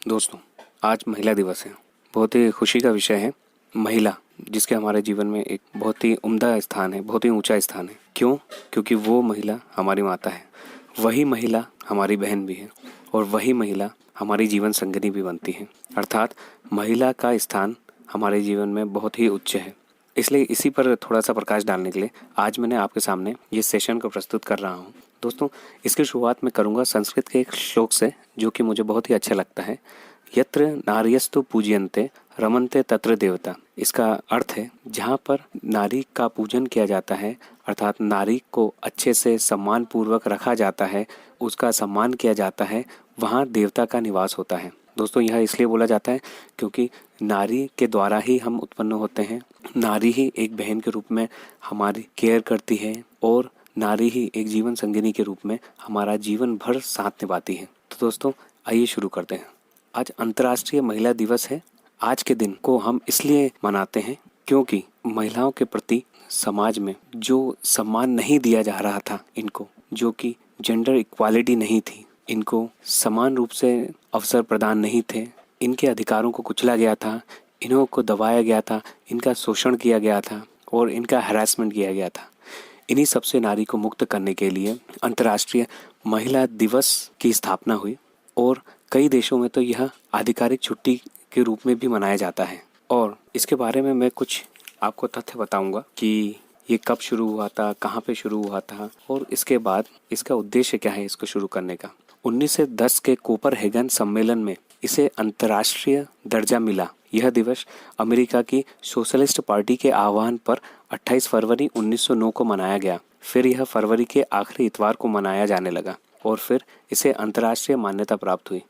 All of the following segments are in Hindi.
दोस्तों, आज महिला दिवस है। बहुत ही खुशी का विषय है। महिला जिसके हमारे जीवन में एक बहुत ही उम्दा स्थान है, बहुत ही ऊंचा स्थान है। क्यों? क्योंकि वो महिला हमारी माता है, वही महिला हमारी बहन भी है और वही महिला हमारी जीवन संगिनी भी बनती है। अर्थात महिला का स्थान हमारे जीवन में बहुत ही उच्च है। इसलिए इसी पर थोड़ा सा प्रकाश डालने के लिए आज मैंने आपके सामने ये सेशन को प्रस्तुत कर रहा हूँ। दोस्तों, इसकी शुरुआत मैं करूँगा संस्कृत के एक श्लोक से, जो कि मुझे बहुत ही अच्छा लगता है। यत्र नार्यस्तु पूज्यन्ते रमन्ते तत्र देवता। इसका अर्थ है, जहाँ पर नारी का पूजन किया जाता है, अर्थात नारी को अच्छे से सम्मान पूर्वक रखा जाता है, उसका सम्मान किया जाता है, वहाँ देवता का निवास होता है। दोस्तों, यह इसलिए बोला जाता है क्योंकि नारी के द्वारा ही हम उत्पन्न होते हैं। नारी ही एक बहन के रूप में हमारी केयर करती है और नारी ही एक जीवन संगिनी के रूप में हमारा जीवन भर साथ निभाती है। तो दोस्तों, आइए शुरू करते हैं। आज अंतर्राष्ट्रीय महिला दिवस है। आज के दिन को हम इसलिए मनाते हैं क्योंकि महिलाओं के प्रति समाज में जो सम्मान नहीं दिया जा रहा था, इनको जो कि जेंडर इक्वालिटी नहीं थी, इनको समान रूप से अवसर प्रदान नहीं थे, इनके अधिकारों को कुचला गया था, इन्हों को दबाया गया था, इनका शोषण किया गया था और इनका हैरेसमेंट किया गया था। इन्हीं सबसे नारी को मुक्त करने के लिए अंतर्राष्ट्रीय महिला दिवस की स्थापना हुई और कई देशों में तो यह आधिकारिक छुट्टी के रूप में भी मनाया जाता है। और इसके बारे में मैं कुछ आपको तथ्य बताऊंगा कि ये कब शुरू हुआ था, कहाँ पे शुरू हुआ था और इसके बाद इसका उद्देश्य क्या है इसको शुरू करने का। 1910 के कोपरहेगन सम्मेलन में इसे अंतर्राष्ट्रीय दर्जा मिला। यह दिवस अमेरिका की सोशलिस्ट पार्टी के आह्वान पर 28 फरवरी 1909 को मनाया गया। फिर यह फरवरी के आखिरी इतवार को मनाया जाने लगा और फिर इसे अंतर्राष्ट्रीय मान्यता प्राप्त हुई।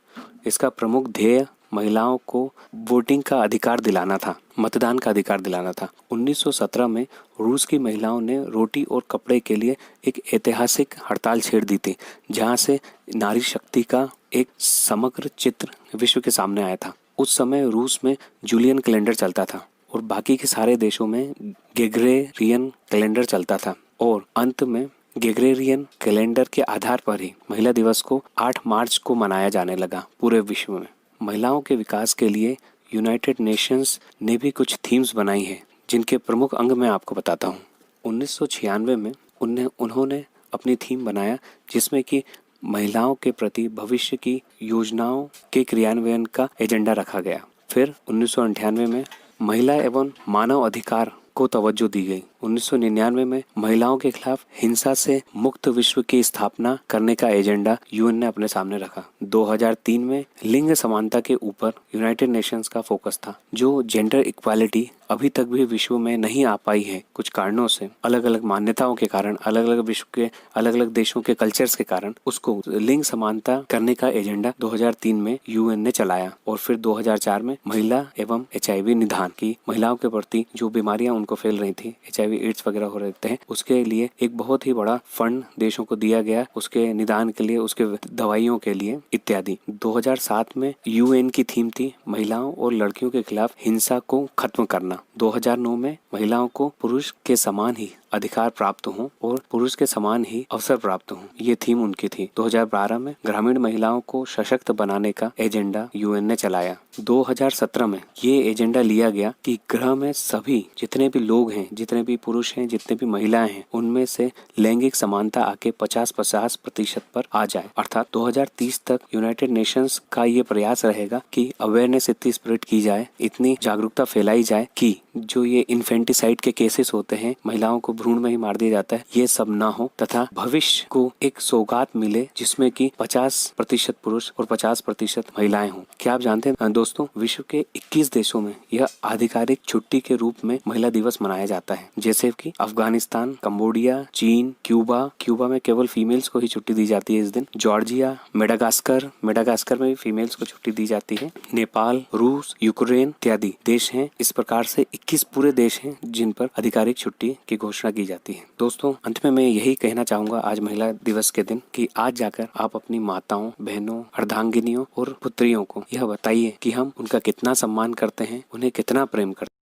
इसका प्रमुख ध्येय महिलाओं को वोटिंग का अधिकार दिलाना था, मतदान का अधिकार दिलाना था। 1917 में रूस की महिलाओं ने रोटी और कपड़े के लिए एक ऐतिहासिक हड़ताल छेड़ दी थी, जहां से नारी शक्ति का एक समग्र चित्र विश्व के सामने आया था। उस समय रूस में जूलियन कैलेंडर चलता था और बाकी के सारे देशों में ग्रेगोरियन कैलेंडर चलता था और अंत में ग्रेगोरियन कैलेंडर के आधार पर ही महिला दिवस को 8 मार्च को मनाया जाने लगा पूरे विश्व में। महिलाओं के विकास के लिए यूनाइटेड नेशंस ने भी कुछ थीम्स बनाई हैं, जिनके प्रमुख अंग मैं आपको बताता हूँ। 1996 में उन्होंने अपनी थीम बनाया, जिसमें कि महिलाओं के प्रति भविष्य की योजनाओं के क्रियान्वयन का एजेंडा रखा गया। फिर 1998 में महिला एवं मानव अधिकार को तवज्जो दी गई। 1999 में महिलाओं के खिलाफ हिंसा से मुक्त विश्व की स्थापना करने का एजेंडा यूएन ने अपने सामने रखा। 2003 में लिंग समानता के ऊपर यूनाइटेड नेशंस का फोकस था। जो जेंडर इक्वालिटी अभी तक भी विश्व में नहीं आ पाई है, कुछ कारणों से, अलग अलग मान्यताओं के कारण, अलग अलग विश्व के अलग अलग देशों के कल्चर्स के कारण, उसको लिंग समानता करने का एजेंडा 2003 में यूएन ने चलाया। और फिर 2004 में महिला एवं HIV निदान की, महिलाओं के प्रति जो बीमारियां उनको फैल रही थी, HIV एड्स वगैरह हो रहे थे, उसके लिए एक बहुत ही बड़ा फंड देशों को दिया गया, उसके निदान के लिए, उसके दवाइयों के लिए इत्यादि। 2007 में यूएन की थीम थी महिलाओं और लड़कियों के खिलाफ हिंसा को खत्म करना। 2009 में महिलाओं को पुरुष के समान ही अधिकार प्राप्त हों और पुरुष के समान ही अवसर प्राप्त हों, ये थीम उनकी थी। 2012 में ग्रामीण महिलाओं को सशक्त बनाने का एजेंडा यूएन ने चलाया। 2017 में ये एजेंडा लिया गया कि ग्रह में सभी जितने भी लोग हैं, जितने भी पुरुष हैं, जितने भी महिलाएं हैं, उनमें से लैंगिक समानता आके 50-50% पर आ जाए। अर्थात 2030 तक यूनाइटेड नेशंस का ये प्रयास रहेगा कि अवेयरनेस इतनी स्प्रेड की जाए, इतनी जागरूकता फैलाई जाए कि जो ये इन्फेंटिसाइड के केसेस होते हैं, महिलाओं को भ्रूण में ही मार दिया जाता है, ये सब ना हो तथा भविष्य को एक सौगात मिले जिसमें कि 50% पुरुष और 50% महिलाएं हों। क्या आप जानते हैं दोस्तों, विश्व के 21 देशों में यह आधिकारिक छुट्टी के रूप में महिला दिवस मनाया जाता है, जैसे कि अफगानिस्तान, कंबोडिया, चीन, क्यूबा में केवल फीमेल्स को ही छुट्टी दी जाती है इस दिन। जॉर्जिया, मेडागास्कर में भी फीमेल्स को छुट्टी दी जाती है। नेपाल, रूस, यूक्रेन इत्यादि देश हैं। इस प्रकार से 21 पूरे देश हैं जिन पर आधिकारिक छुट्टी की घोषणा की जाती है। दोस्तों, अंत में मैं यही कहना चाहूंगा आज महिला दिवस के दिन कि आज जाकर आप अपनी माताओं, बहनों, अर्धांगिनियों और पुत्रियों को यह बताइए कि हम उनका कितना सम्मान करते हैं, उन्हें कितना प्रेम करते हैं।